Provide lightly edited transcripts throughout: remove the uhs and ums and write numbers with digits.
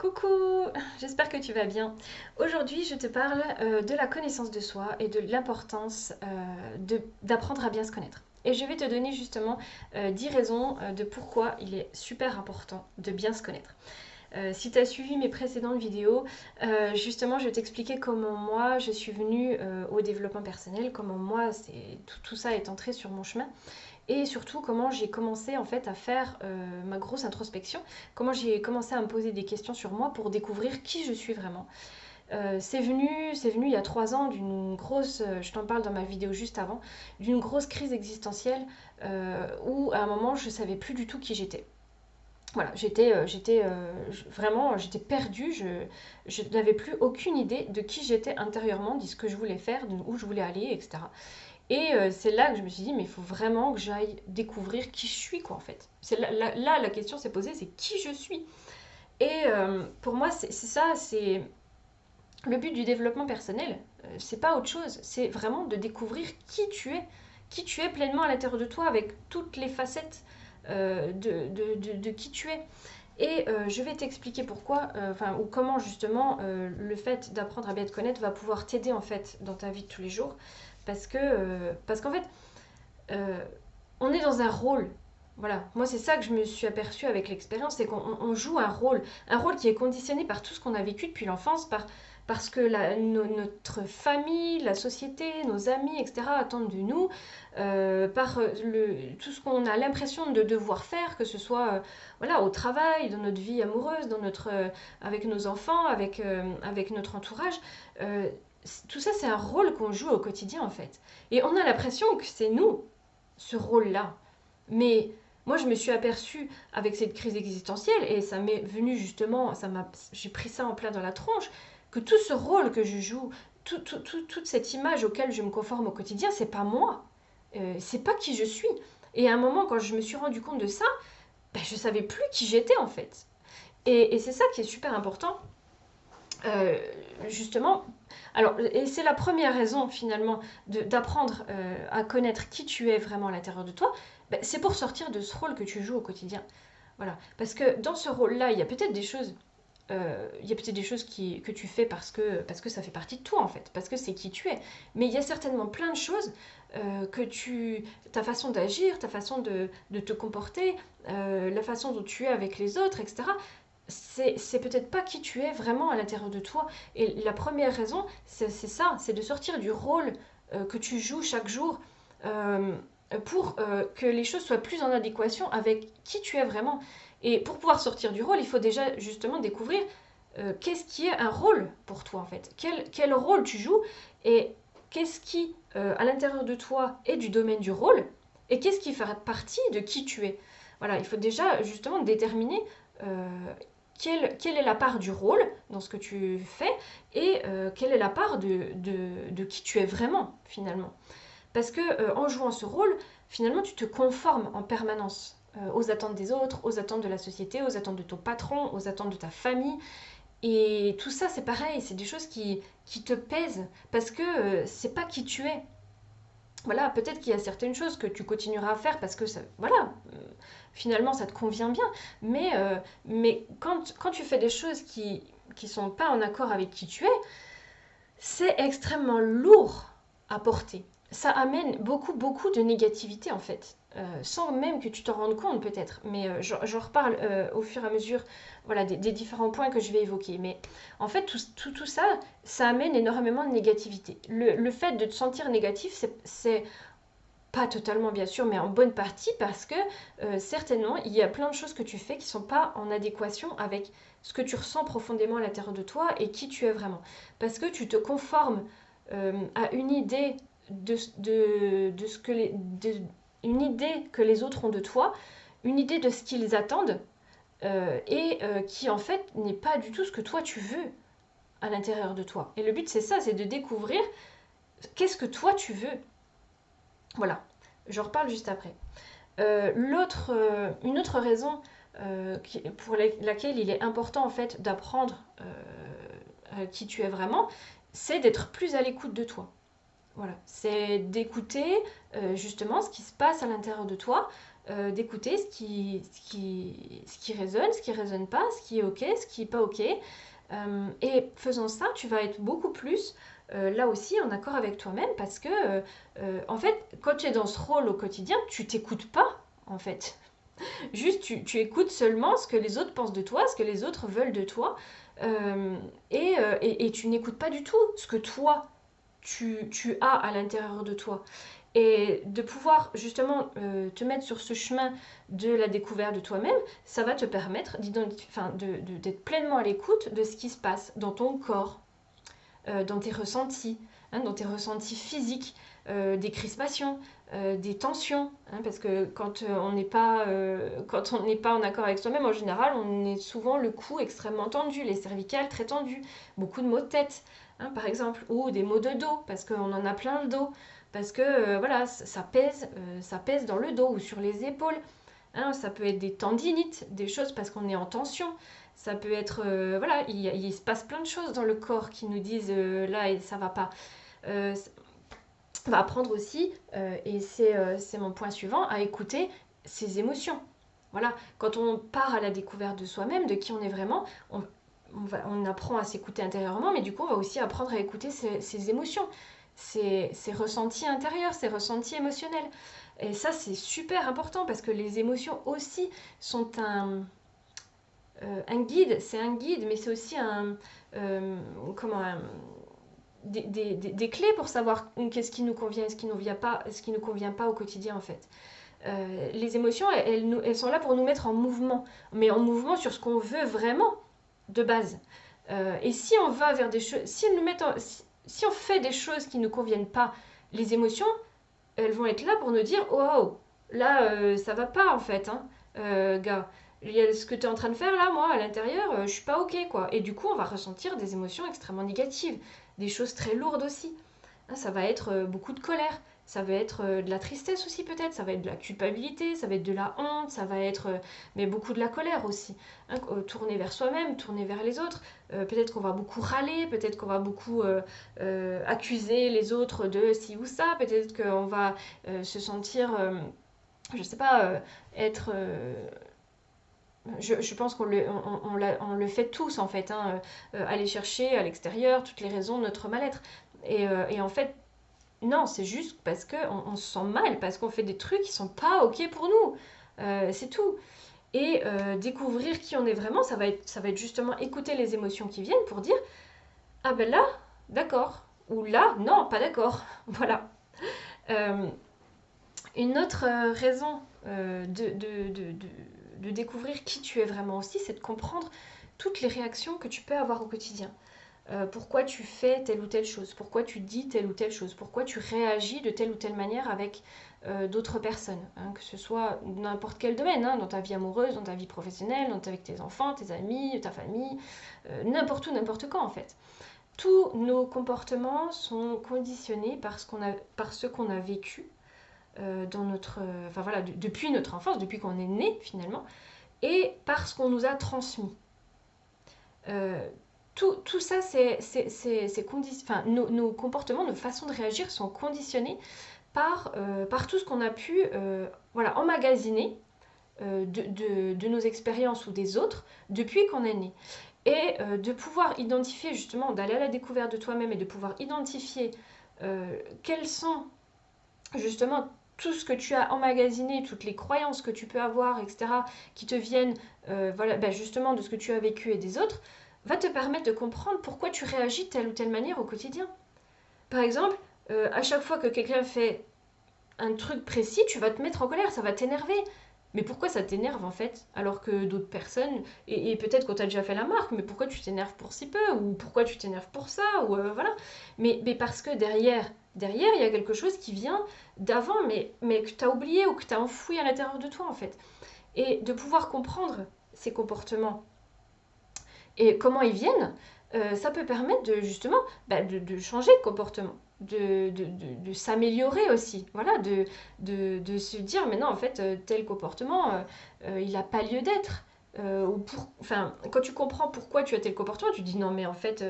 Coucou, j'espère que tu vas bien. Aujourd'hui, je te parle de la connaissance de soi et de l'importance d'apprendre à bien se connaître. Et je vais te donner justement 10 raisons de pourquoi il est super important de bien se connaître. Si tu as suivi mes précédentes vidéos, justement, je t'expliquais comment moi je suis venue au développement personnel, comment moi tout ça est entré sur mon chemin et surtout comment j'ai commencé en fait à faire ma grosse introspection, comment j'ai commencé à me poser des questions sur moi pour découvrir qui je suis vraiment. C'est venu il y a 3 ans d'une grosse, je t'en parle dans ma vidéo juste avant, d'une grosse crise existentielle où à un moment je savais plus du tout qui j'étais. Voilà, j'étais perdue, je n'avais plus aucune idée de qui j'étais intérieurement, de ce que je voulais faire, où je voulais aller, etc. Et c'est là que je me suis dit, mais il faut vraiment que j'aille découvrir qui je suis, quoi, en fait. Là, la question s'est posée, c'est qui je suis. Et pour moi, c'est ça, c'est le but du développement personnel. C'est pas autre chose, c'est vraiment de découvrir qui tu es pleinement à l'intérieur de toi, avec toutes les facettes de qui tu es. Et je vais t'expliquer pourquoi, ou comment justement le fait d'apprendre à bien te connaître va pouvoir t'aider en fait dans ta vie de tous les jours. Parce qu'en fait, euh, on est dans un rôle. Voilà, moi c'est ça que je me suis aperçue avec l'expérience, c'est qu'on joue un rôle qui est conditionné par tout ce qu'on a vécu depuis l'enfance, parce que notre famille, la société, nos amis, etc. attendent de nous, tout ce qu'on a l'impression de devoir faire, que ce soit voilà, au travail, dans notre vie amoureuse, avec nos enfants, avec notre entourage. Euh, tout ça c'est un rôle qu'on joue au quotidien en fait. Et on a l'impression que c'est nous, ce rôle-là. Mais moi, je me suis aperçue avec cette crise existentielle, et ça m'est venu justement, j'ai pris ça en plein dans la tronche, que tout ce rôle que je joue, toute cette image auquel je me conforme au quotidien, c'est pas moi. C'est pas qui je suis. Et à un moment, quand je me suis rendu compte de ça, ben, je savais plus qui j'étais en fait. Et c'est ça qui est super important, euh, justement. Alors, et c'est la première raison finalement d'apprendre à connaître qui tu es vraiment à l'intérieur de toi, ben, c'est pour sortir de ce rôle que tu joues au quotidien. Voilà. Parce que dans ce rôle-là, il y a peut-être des choses que tu fais parce que ça fait partie de toi en fait, parce que c'est qui tu es. Mais il y a certainement plein de choses ta façon d'agir, ta façon de te comporter, la façon dont tu es avec les autres, etc. C'est peut-être pas qui tu es vraiment à l'intérieur de toi. Et la première raison, c'est ça, c'est de sortir du rôle que tu joues chaque jour euh, pour que les choses soient plus en adéquation avec qui tu es vraiment. Et pour pouvoir sortir du rôle, il faut déjà justement découvrir qu'est-ce qui est un rôle pour toi en fait. Quel rôle tu joues et qu'est-ce qui, à l'intérieur de toi, est du domaine du rôle et qu'est-ce qui fait partie de qui tu es. Voilà, il faut déjà justement déterminer euh, quelle est la part du rôle dans ce que tu fais et quelle est la part de qui tu es vraiment finalement. Parce que en jouant ce rôle, finalement, tu te conformes en permanence aux attentes des autres, aux attentes de la société, aux attentes de ton patron, aux attentes de ta famille. Et tout ça, c'est pareil, c'est des choses qui te pèsent parce que c'est pas qui tu es. Voilà, peut-être qu'il y a certaines choses que tu continueras à faire parce que ça, voilà, finalement ça te convient bien. Mais quand tu fais des choses qui sont pas en accord avec qui tu es, c'est extrêmement lourd à porter. Ça amène beaucoup de négativité en fait, sans même que tu t'en rendes compte peut-être. Mais j'en reparle au fur et à mesure voilà, des différents points que je vais évoquer. Mais en fait, tout ça, ça amène énormément de négativité. Le fait de te sentir négatif, c'est pas totalement bien sûr, mais en bonne partie parce que certainement il y a plein de choses que tu fais qui sont pas en adéquation avec ce que tu ressens profondément à l'intérieur de toi et qui tu es vraiment. Parce que tu te conformes à une idée de ce que une idée que les autres ont de toi, une idée de ce qu'ils attendent qui en fait n'est pas du tout ce que toi tu veux à l'intérieur de toi. Et le but c'est ça, c'est de découvrir qu'est-ce que toi tu veux. Voilà, j'en reparle juste après. Une autre raison pour laquelle il est important en fait d'apprendre qui tu es vraiment, c'est d'être plus à l'écoute de toi. Voilà, c'est d'écouter justement ce qui se passe à l'intérieur de toi, d'écouter ce qui résonne, ce qui résonne pas, ce qui est ok, ce qui est pas ok. Et faisant ça, tu vas être beaucoup plus là aussi en accord avec toi-même parce que en fait, quand tu es dans ce rôle au quotidien, tu t'écoutes pas en fait. Juste, tu écoutes seulement ce que les autres pensent de toi, ce que les autres veulent de toi, et tu n'écoutes pas du tout ce que toi, tu as à l'intérieur de toi. Et de pouvoir justement te mettre sur ce chemin de la découverte de toi-même, ça va te permettre d'être pleinement à l'écoute de ce qui se passe dans ton corps, dans tes ressentis, hein, dans tes ressentis physiques, des crispations, des tensions, hein, parce que quand on n'est pas en accord avec soi-même, en général, on est souvent le cou extrêmement tendu, les cervicales très tendues, beaucoup de maux de tête, hein, par exemple, ou des maux de dos, parce qu'on en a plein le dos, parce que voilà, ça pèse dans le dos ou sur les épaules. Hein, ça peut être des tendinites, des choses parce qu'on est en tension. Ça peut être, voilà, il se passe plein de choses dans le corps qui nous disent là, ça va pas. Euh, on va apprendre aussi, et c'est mon point suivant, à écouter ses émotions. Voilà, quand on part à la découverte de soi-même, de qui on est vraiment, on apprend à s'écouter intérieurement, mais du coup, on va aussi apprendre à écouter ses émotions, ses ressentis intérieurs, ses ressentis émotionnels. Et ça, c'est super important parce que les émotions aussi sont un guide, c'est un guide, mais c'est aussi comment, des clés pour savoir qu'est-ce qui nous convient et ce qui nous convient pas au quotidien en fait. Les émotions, elles sont là pour nous mettre en mouvement, mais en mouvement sur ce qu'on veut vraiment de base. Et si on va vers des choses, si on fait des choses qui ne nous conviennent pas, les émotions, elles vont être là pour nous dire oh, oh là ça va pas en fait, hein, gars. Il y a ce que tu es en train de faire là, moi, à l'intérieur, je suis pas ok quoi. Et du coup, on va ressentir des émotions extrêmement négatives, des choses très lourdes aussi. Hein, ça va être beaucoup de colère, ça va être de la tristesse aussi peut-être, ça va être de la culpabilité, ça va être de la honte, ça va être mais beaucoup de la colère aussi. Hein, tourner vers soi-même, tourner vers les autres. Peut-être qu'on va beaucoup râler, peut-être qu'on va beaucoup accuser les autres de ci ou ça, peut-être qu'on va se sentir, je sais pas, être je pense on le fait tous en fait, hein, aller chercher à l'extérieur toutes les raisons de notre mal-être. Et en fait, non, c'est juste parce qu'on se sent mal, parce qu'on fait des trucs qui sont pas ok pour nous. C'est tout. Et découvrir qui on est vraiment, ça va être justement écouter les émotions qui viennent pour dire ah ben là, d'accord. Ou là, non, pas d'accord. Voilà. Euh, une autre raison de découvrir qui tu es vraiment aussi, c'est de comprendre toutes les réactions que tu peux avoir au quotidien. Pourquoi tu fais telle ou telle chose, pourquoi tu dis telle ou telle chose, pourquoi tu réagis de telle ou telle manière avec d'autres personnes, hein, que ce soit n'importe quel domaine, hein, dans ta vie amoureuse, dans ta vie professionnelle, avec tes enfants, tes amis, ta famille, n'importe où, n'importe quand en fait. Tous nos comportements sont conditionnés par ce qu'on a vécu dans enfin voilà, depuis notre enfance, depuis qu'on est né finalement, et parce qu'on nous a transmis. Euh, tout ça, enfin, nos comportements, nos façons de réagir sont conditionnés par tout ce qu'on a pu voilà, emmagasiner de nos expériences ou des autres depuis qu'on est né. Et de pouvoir identifier justement, d'aller à la découverte de toi-même et de pouvoir identifier quels sont justement tout ce que tu as emmagasiné, toutes les croyances que tu peux avoir, etc., qui te viennent voilà, ben justement de ce que tu as vécu et des autres, va te permettre de comprendre pourquoi tu réagis de telle ou telle manière au quotidien. Par exemple, à chaque fois que quelqu'un fait un truc précis, tu vas te mettre en colère, ça va t'énerver. Mais pourquoi ça t'énerve en fait? Alors que d'autres personnes, et peut-être qu'on t'a déjà fait la marque, mais pourquoi tu t'énerves pour si peu? Ou pourquoi tu t'énerves pour ça? Ou voilà. Mais parce que derrière, il y a quelque chose qui vient d'avant, mais que tu as oublié ou que tu as enfoui à l'intérieur de toi en fait. Et de pouvoir comprendre ces comportements et comment ils viennent, ça peut permettre de justement de changer de comportement, de s'améliorer aussi. Voilà, de se dire, mais non, en fait, tel comportement, il n'a pas lieu d'être. Enfin, quand tu comprends pourquoi tu as tel comportement, tu te dis, non, mais en fait,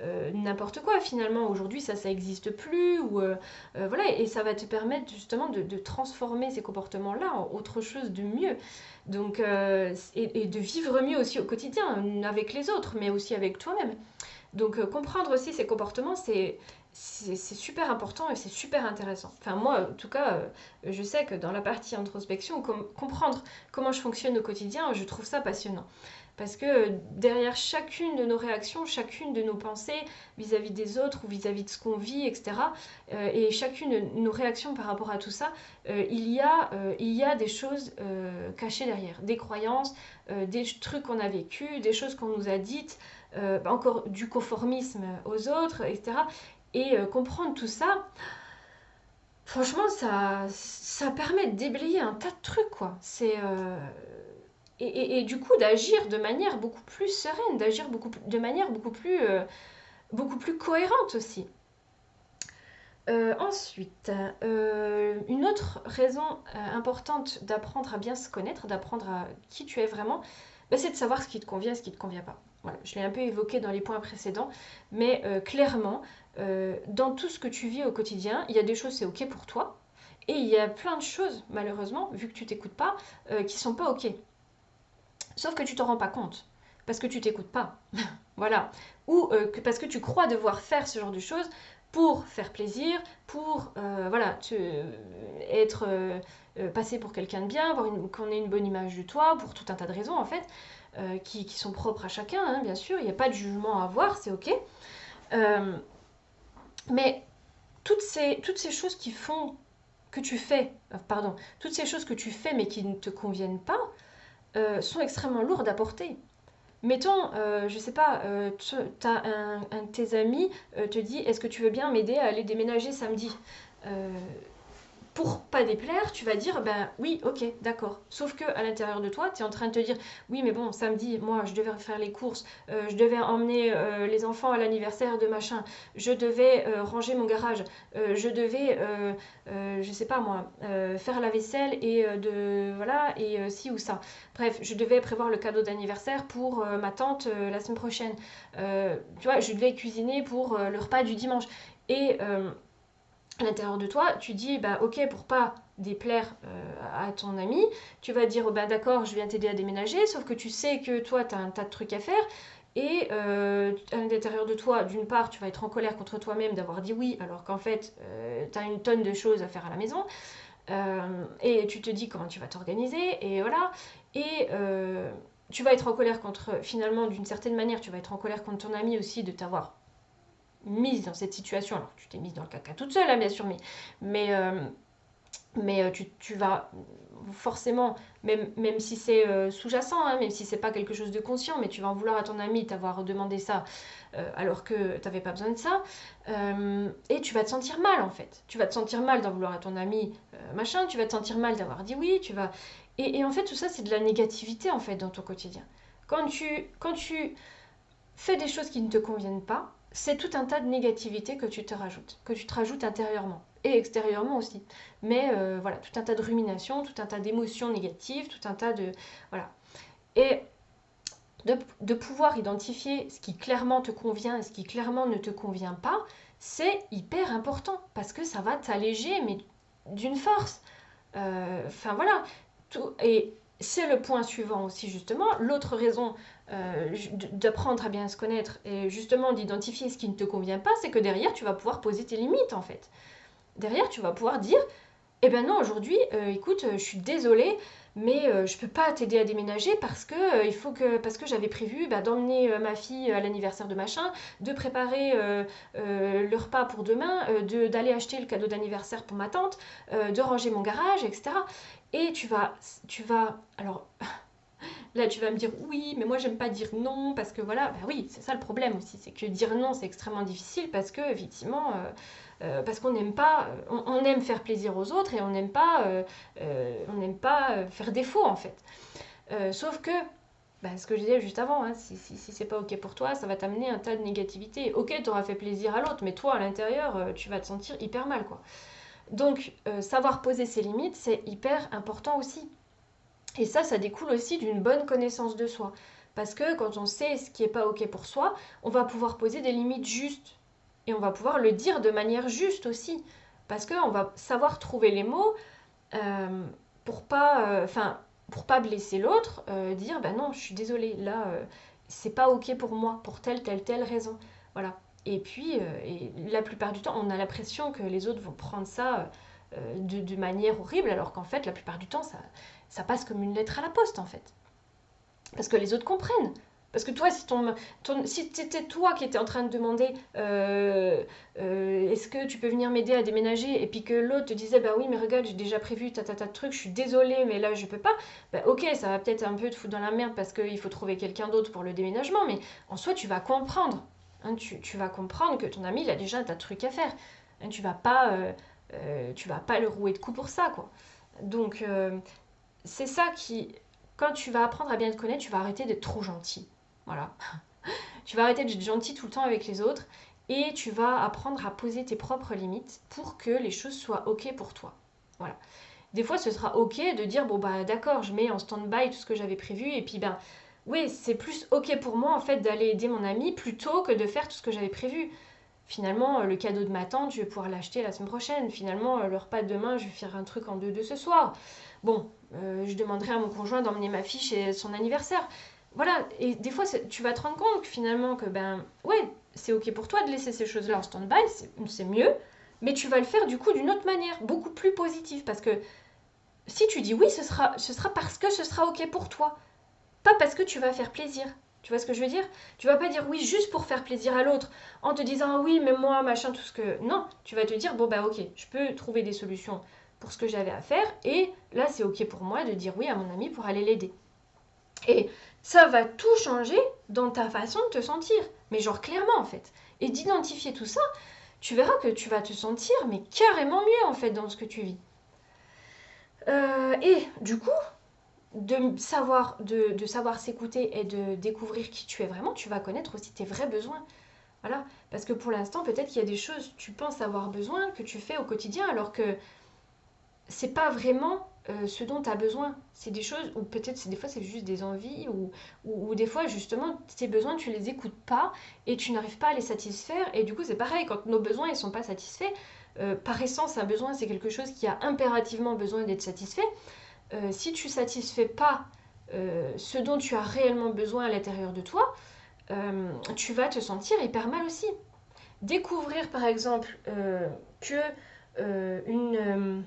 n'importe quoi finalement. Aujourd'hui, ça n'existe plus. Voilà, et ça va te permettre justement de transformer ces comportements-là en autre chose de mieux. Donc, et de vivre mieux aussi au quotidien, avec les autres, mais aussi avec toi-même. Donc comprendre aussi ces comportements, c'est super important et c'est super intéressant. Enfin moi, en tout cas, je sais que dans la partie introspection, comprendre comment je fonctionne au quotidien, je trouve ça passionnant. Parce que derrière chacune de nos réactions, chacune de nos pensées vis-à-vis des autres ou vis-à-vis de ce qu'on vit, etc., et chacune de nos réactions par rapport à tout ça, il y a des choses cachées derrière, des croyances, des trucs qu'on a vécus, des choses qu'on nous a dites, encore du conformisme aux autres, etc. Et comprendre tout ça, franchement, ça permet de déblayer un tas de trucs, quoi. Et du coup, d'agir de manière beaucoup plus sereine, d'agir de manière beaucoup plus cohérente aussi. Ensuite, une autre raison importante d'apprendre à bien se connaître, d'apprendre à qui tu es vraiment, c'est de savoir ce qui te convient et ce qui ne te convient pas. Voilà, je l'ai un peu évoqué dans les points précédents, mais clairement, dans tout ce que tu vis au quotidien, il y a des choses, c'est ok pour toi, et il y a plein de choses, malheureusement, vu que tu t'écoutes pas, qui sont pas ok. Sauf que tu t'en rends pas compte, parce que tu t'écoutes pas. Voilà. Ou parce que tu crois devoir faire ce genre de choses pour faire plaisir, pour voilà, être passé pour quelqu'un de bien, qu'on ait une bonne image de toi, pour tout un tas de raisons en fait, qui sont propres à chacun, hein, bien sûr. Il n'y a pas de jugement à avoir, c'est ok. Euh, mais toutes ces choses qui font que tu fais, pardon, toutes ces choses que tu fais mais qui ne te conviennent pas, sont extrêmement lourdes à porter. Mettons, je sais pas, un de tes amis te dit est-ce que tu veux bien m'aider à aller déménager samedi. Euh, pour pas déplaire, tu vas dire ben oui, ok, d'accord. Sauf que à l'intérieur de toi, tu es en train de te dire oui, mais bon, samedi, moi, je devais faire les courses, je devais emmener les enfants à l'anniversaire de machin, je devais ranger mon garage, je devais, je sais pas moi, faire la vaisselle et de voilà et ci ou ça. Bref, je devais prévoir le cadeau d'anniversaire pour ma tante la semaine prochaine. Tu vois, je devais cuisiner pour le repas du dimanche. Et à l'intérieur de toi, tu dis bah ok pour pas déplaire à ton ami, tu vas dire bah d'accord je viens t'aider à déménager, sauf que tu sais que toi tu as un tas de trucs à faire et à l'intérieur de toi, d'une part tu vas être en colère contre toi-même d'avoir dit oui alors qu'en fait tu as une tonne de choses à faire à la maison et tu te dis comment tu vas t'organiser et voilà et tu vas être en colère contre finalement d'une certaine manière tu vas être en colère contre ton ami aussi de t'avoir mise dans cette situation. Alors, tu t'es mise dans le caca toute seule, hein, bien sûr, mais, tu vas forcément, même si c'est sous-jacent, hein, même si c'est pas quelque chose de conscient, mais tu vas en vouloir à ton ami t'avoir demandé ça alors que t'avais pas besoin de ça. Et tu vas te sentir mal en fait. Tu vas te sentir mal d'en vouloir à ton ami, machin, tu vas te sentir mal d'avoir dit oui, tu vas. Et en fait, tout ça, c'est de la négativité en fait dans ton quotidien. Quand tu fais des choses qui ne te conviennent pas, c'est tout un tas de négativité que tu te rajoutes intérieurement et extérieurement aussi. Mais voilà, tout un tas de ruminations, tout un tas d'émotions négatives, tout un tas de... Voilà. Et de pouvoir identifier ce qui clairement te convient et ce qui clairement ne te convient pas, c'est hyper important parce que ça va t'alléger, mais d'une force. Enfin voilà. Et c'est le point suivant aussi justement. L'autre raison d'apprendre à bien se connaître et justement d'identifier ce qui ne te convient pas, c'est que derrière tu vas pouvoir poser tes limites en fait. Derrière tu vas pouvoir dire eh ben non, aujourd'hui, écoute, je suis désolée, mais je peux pas t'aider à déménager parce que parce que j'avais prévu bah, d'emmener ma fille à l'anniversaire de machin, de préparer le repas pour demain, d'aller acheter le cadeau d'anniversaire pour ma tante, de ranger mon garage, etc. Et alors là, tu vas me dire oui, mais moi j'aime pas dire non parce que voilà, bah oui, c'est ça le problème aussi, c'est que dire non c'est extrêmement difficile parce que effectivement, parce qu'on n'aime pas, on aime faire plaisir aux autres et on n'aime pas faire défaut en fait. Sauf que, bah, ce que je disais juste avant, hein, si c'est pas ok pour toi, ça va t'amener un tas de négativité. Ok, t'auras fait plaisir à l'autre, mais toi à l'intérieur, tu vas te sentir hyper mal quoi. Donc, savoir poser ses limites, c'est hyper important aussi. Et ça découle aussi d'une bonne connaissance de soi. Parce que quand on sait ce qui n'est pas OK pour soi, on va pouvoir poser des limites justes. Et on va pouvoir le dire de manière juste aussi. Parce qu'on va savoir trouver les mots euh, pour pas blesser l'autre, dire bah non, je suis désolée, là, c'est pas OK pour moi, pour telle raison. Voilà. Et puis, et la plupart du temps, on a l'impression que les autres vont prendre ça de manière horrible, alors qu'en fait, la plupart du temps, ça passe comme une lettre à la poste, en fait. Parce que les autres comprennent. Parce que toi, si c'était toi qui étais en train de demander est-ce que tu peux venir m'aider à déménager, et puis que l'autre te disait bah oui mais regarde j'ai déjà prévu ta de trucs, je suis désolée mais là je peux pas, bah ok ça va peut-être un peu te foutre dans la merde parce qu'il faut trouver quelqu'un d'autre pour le déménagement, mais en soi tu vas comprendre. Hein, tu vas comprendre que ton ami il a déjà tas de trucs à faire. Hein, tu vas pas le rouer de coups pour ça quoi. Donc c'est ça qui, quand tu vas apprendre à bien te connaître, tu vas arrêter d'être trop gentil. Voilà. Tu vas arrêter d'être gentil tout le temps avec les autres et tu vas apprendre à poser tes propres limites pour que les choses soient OK pour toi. Voilà. Des fois, ce sera OK de dire bon bah d'accord, je mets en stand-by tout ce que j'avais prévu et puis ben oui, c'est plus OK pour moi en fait d'aller aider mon ami plutôt que de faire tout ce que j'avais prévu. Finalement, le cadeau de ma tante, je vais pouvoir l'acheter la semaine prochaine. Finalement, le repas de demain, je vais faire un truc en deux ce soir. Bon, je demanderai à mon conjoint d'emmener ma fille chez son anniversaire. Voilà, et des fois, tu vas te rendre compte que finalement, que ben, ouais, c'est OK pour toi de laisser ces choses-là en stand-by, c'est mieux, mais tu vas le faire du coup d'une autre manière, beaucoup plus positive, parce que si tu dis oui, ce sera parce que ce sera OK pour toi, pas parce que tu vas faire plaisir. Tu vois ce que je veux dire? Tu vas pas dire oui juste pour faire plaisir à l'autre, en te disant oui, mais moi, machin, tout ce que... Non, tu vas te dire, bon bah ok, je peux trouver des solutions pour ce que j'avais à faire, et là c'est ok pour moi de dire oui à mon ami pour aller l'aider. Et ça va tout changer dans ta façon de te sentir, mais genre clairement en fait. Et d'identifier tout ça, tu verras que tu vas te sentir mais carrément mieux en fait dans ce que tu vis. Et du coup, de savoir s'écouter et de découvrir qui tu es vraiment, tu vas connaître aussi tes vrais besoins. Voilà. Parce que pour l'instant, peut-être qu'il y a des choses tu penses avoir besoin que tu fais au quotidien alors que c'est pas vraiment ce dont tu as besoin. C'est des choses, ou peut-être des fois c'est juste des envies, ou des fois justement tes besoins tu les écoutes pas et tu n'arrives pas à les satisfaire. Et du coup c'est pareil, quand nos besoins ils sont pas satisfaits, par essence un besoin c'est quelque chose qui a impérativement besoin d'être satisfait. Si tu satisfais pas ce dont tu as réellement besoin à l'intérieur de toi, tu vas te sentir hyper mal aussi. Découvrir par exemple que une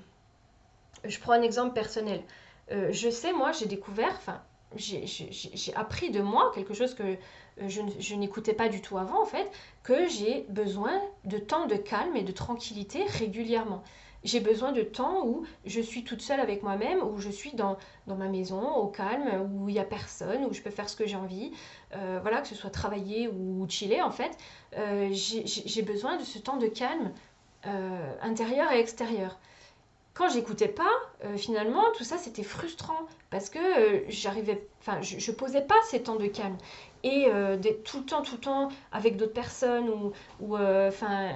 je prends un exemple personnel. Je sais, moi, j'ai découvert, enfin, j'ai appris de moi quelque chose que je n'écoutais pas du tout avant, en fait, que j'ai besoin de temps de calme et de tranquillité régulièrement. J'ai besoin de temps où je suis toute seule avec moi-même, où je suis dans ma maison, au calme, où il n'y a personne, où je peux faire ce que j'ai envie, voilà, que ce soit travailler ou chiller, en fait. J'ai besoin de ce temps de calme intérieur et extérieur. Quand j'écoutais pas, finalement, tout ça c'était frustrant parce que j'arrivais, enfin, je posais pas ces temps de calme et d'être tout le temps avec d'autres personnes enfin,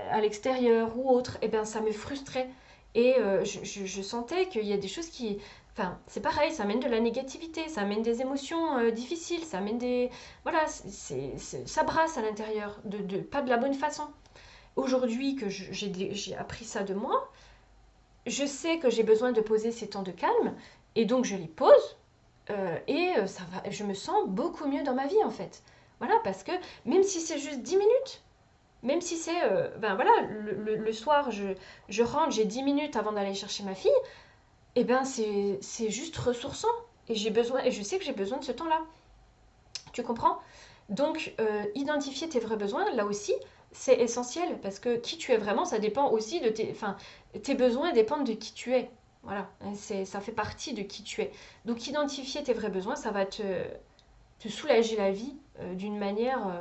à l'extérieur ou autre, et ben ça me frustrait et je sentais qu'il y a des choses qui, enfin, c'est pareil, ça amène de la négativité, ça amène des émotions difficiles, ça amène des, voilà, ça brasse à l'intérieur, pas de la bonne façon. Aujourd'hui que j'ai appris ça de moi, je sais que j'ai besoin de poser ces temps de calme et donc je les pose ça va, je me sens beaucoup mieux dans ma vie en fait. Voilà, parce que même si c'est juste 10 minutes, même si c'est, ben voilà, le soir je rentre, j'ai 10 minutes avant d'aller chercher ma fille, et ben c'est juste ressourçant et je sais que j'ai besoin de ce temps-là. Tu comprends? Donc, identifier tes vrais besoins, là aussi, c'est essentiel parce que qui tu es vraiment, ça dépend aussi de tes... Enfin, tes besoins dépendent de qui tu es. Voilà, ça fait partie de qui tu es. Donc, identifier tes vrais besoins, ça va te soulager la vie d'une manière...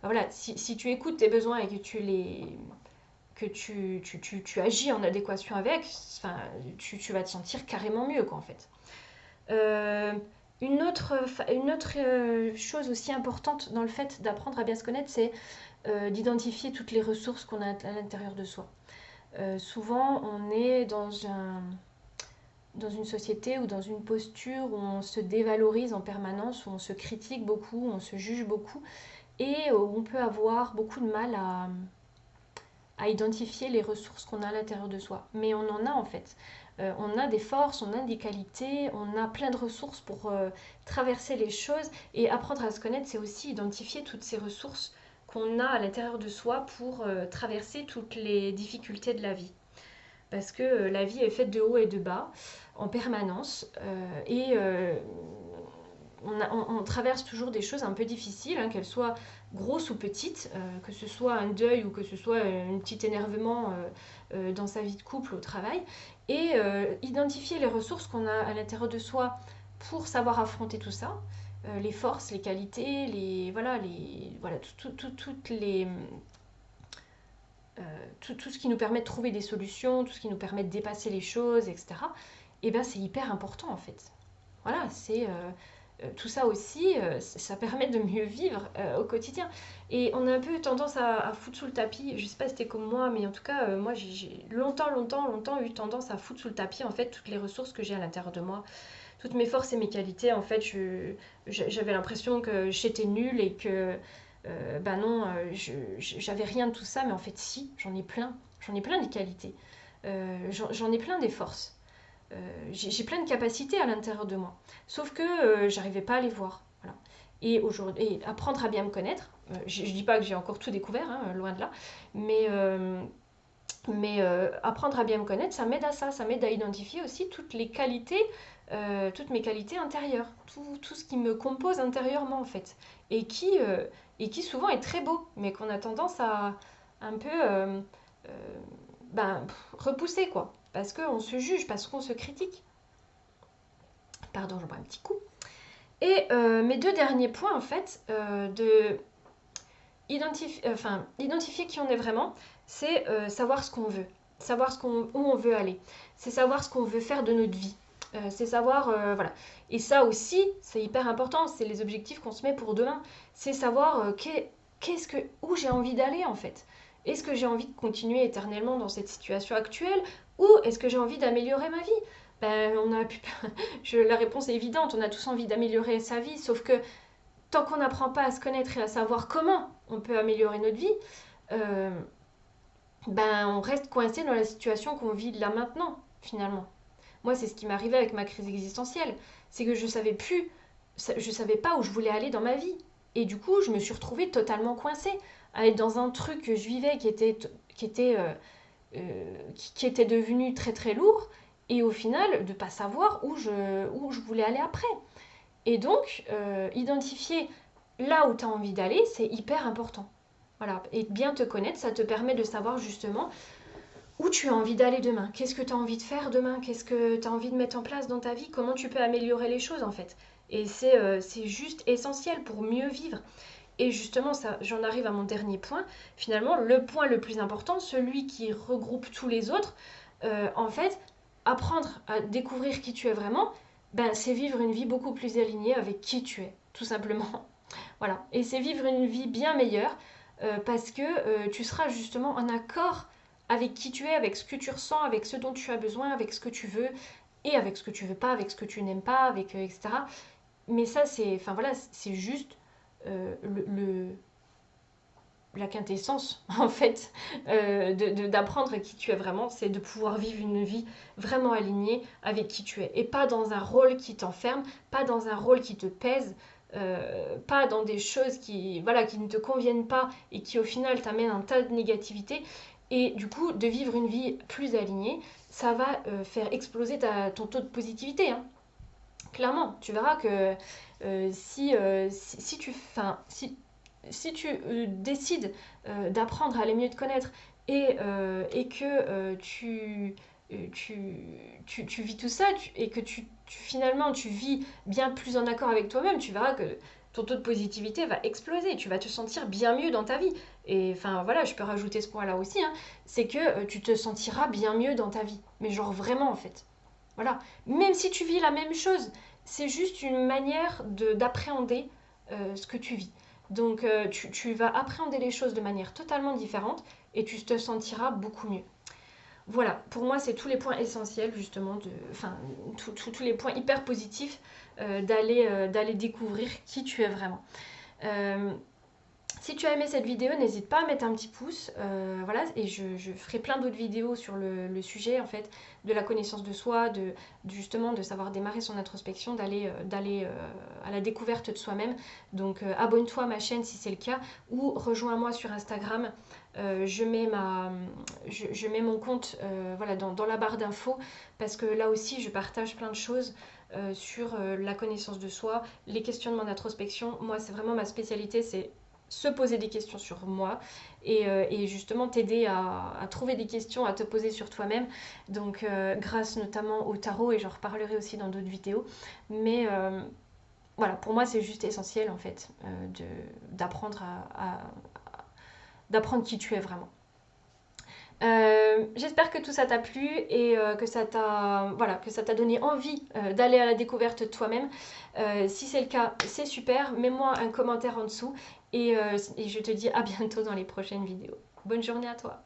voilà, si tu écoutes tes besoins et que tu agis en adéquation avec, enfin, tu vas te sentir carrément mieux, quoi, en fait. Euh, une autre chose aussi importante dans le fait d'apprendre à bien se connaître, c'est d'identifier toutes les ressources qu'on a à l'intérieur de soi. Souvent, on est dans dans une société ou dans une posture où on se dévalorise en permanence, où on se critique beaucoup, où on se juge beaucoup, et où on peut avoir beaucoup de mal à identifier les ressources qu'on a à l'intérieur de soi. Mais on en a en fait. On a des forces, on a des qualités, on a plein de ressources pour traverser les choses. Et apprendre à se connaître, c'est aussi identifier toutes ces ressources qu'on a à l'intérieur de soi pour traverser toutes les difficultés de la vie. Parce que la vie est faite de hauts et de bas en permanence. On traverse toujours des choses un peu difficiles, hein, qu'elles soient grosses ou petites, que ce soit un deuil ou que ce soit un petit énervement dans sa vie de couple, au travail, et identifier les ressources qu'on a à l'intérieur de soi pour savoir affronter tout ça, les forces, les qualités, toutes les, tout ce qui nous permet de trouver des solutions, tout ce qui nous permet de dépasser les choses, etc. Et ben c'est hyper important en fait. Voilà, c'est tout ça aussi, ça permet de mieux vivre au quotidien. Et on a un peu tendance à foutre sous le tapis, je sais pas si c'était comme moi, mais en tout cas, moi j'ai longtemps eu tendance à foutre sous le tapis en fait toutes les ressources que j'ai à l'intérieur de moi, toutes mes forces et mes qualités. En fait, j'avais l'impression que j'étais nulle et que, ben non, j'avais rien de tout ça, mais en fait, si, j'en ai plein des qualités, j'en ai plein des forces. J'ai plein de capacités à l'intérieur de moi. Sauf que j'arrivais pas à les voir. Voilà. Et aujourd'hui, apprendre à bien me connaître, je dis pas que j'ai encore tout découvert, hein, loin de là, mais, apprendre à bien me connaître, ça m'aide à ça, ça m'aide à identifier aussi toutes les qualités, toutes mes qualités intérieures, tout ce qui me compose intérieurement en fait, et qui souvent est très beau, mais qu'on a tendance à un peu repousser quoi, parce qu'on se juge, parce qu'on se critique. Pardon, j'en prends un petit coup. Et mes deux derniers points en fait, identifier qui on est vraiment, c'est savoir ce qu'on veut, savoir où on veut aller, c'est savoir ce qu'on veut faire de notre vie, c'est savoir, voilà. Et ça aussi, c'est hyper important, c'est les objectifs qu'on se met pour demain, c'est savoir où j'ai envie d'aller en fait. Est-ce que j'ai envie de continuer éternellement dans cette situation actuelle ou est-ce que j'ai envie d'améliorer ma vie? Ben, la réponse est évidente, on a tous envie d'améliorer sa vie, sauf que tant qu'on n'apprend pas à se connaître et à savoir comment on peut améliorer notre vie, euh, on reste coincé dans la situation qu'on vit là maintenant, finalement. Moi, c'est ce qui m'est arrivé avec ma crise existentielle. C'est que je savais pas où je voulais aller dans ma vie. Et du coup, je me suis retrouvée totalement coincée, à être dans un truc que je vivais qui était devenu très très lourd, et au final, de pas savoir où je voulais aller après. Et donc, identifier là où tu as envie d'aller, c'est hyper important. Voilà. Et bien te connaître, ça te permet de savoir justement où tu as envie d'aller demain. Qu'est-ce que tu as envie de faire demain? Qu'est-ce que tu as envie de mettre en place dans ta vie? Comment tu peux améliorer les choses en fait? Et c'est juste essentiel pour mieux vivre. Et justement, ça, j'en arrive à mon dernier point. Finalement, le point le plus important, celui qui regroupe tous les autres, en fait, apprendre à découvrir qui tu es vraiment, c'est vivre une vie beaucoup plus alignée avec qui tu es, tout simplement. Voilà. Et c'est vivre une vie bien meilleure parce que tu seras justement en accord avec qui tu es, avec ce que tu ressens, avec ce dont tu as besoin, avec ce que tu veux et avec ce que tu veux pas, avec ce que tu n'aimes pas, etc. Mais ça, c'est juste euh, le, le- la quintessence en fait d'apprendre qui tu es vraiment, c'est de pouvoir vivre une vie vraiment alignée avec qui tu es et pas dans un rôle qui t'enferme, pas dans un rôle qui te pèse, pas dans des choses qui ne te conviennent pas et qui au final t'amènent un tas de négativité. Et du coup, de vivre une vie plus alignée, ça va faire exploser ton taux de positivité, hein. Clairement, tu verras que si tu décides d'apprendre à aller mieux te connaître et que tu vis tout ça et que finalement tu vis bien plus en accord avec toi-même, tu verras que ton taux de positivité va exploser, tu vas te sentir bien mieux dans ta vie. Et enfin voilà, je peux rajouter ce point-là aussi, hein, c'est que tu te sentiras bien mieux dans ta vie. Mais genre vraiment en fait. Voilà. Même si tu vis la même chose, c'est juste une manière d'appréhender ce que tu vis. Donc tu vas appréhender les choses de manière totalement différente et tu te sentiras beaucoup mieux. Voilà, pour moi, c'est tous les points essentiels, justement, enfin, tous les points hyper positifs d'aller découvrir qui tu es vraiment. Euh, Si tu as aimé cette vidéo, n'hésite pas à mettre un petit pouce, voilà, et je ferai plein d'autres vidéos sur le sujet, en fait, de la connaissance de soi, justement de savoir démarrer son introspection, d'aller à la découverte de soi-même. Donc abonne-toi à ma chaîne si c'est le cas, ou rejoins-moi sur Instagram. Je mets mon compte voilà, dans la barre d'infos, parce que là aussi, je partage plein de choses sur la connaissance de soi, les questionnements d'introspection. Moi, c'est vraiment ma spécialité, c'est se poser des questions sur moi et justement t'aider à trouver des questions à te poser sur toi-même. Donc grâce notamment au tarot, et j'en reparlerai aussi dans d'autres vidéos. Mais voilà, pour moi c'est juste essentiel en fait d'apprendre d'apprendre qui tu es vraiment. J'espère que tout ça t'a plu et que ça t'a voilà, que ça t'a donné envie d'aller à la découverte de toi-même. Si c'est le cas, c'est super. Mets-moi un commentaire en dessous et je te dis à bientôt dans les prochaines vidéos. Bonne journée à toi.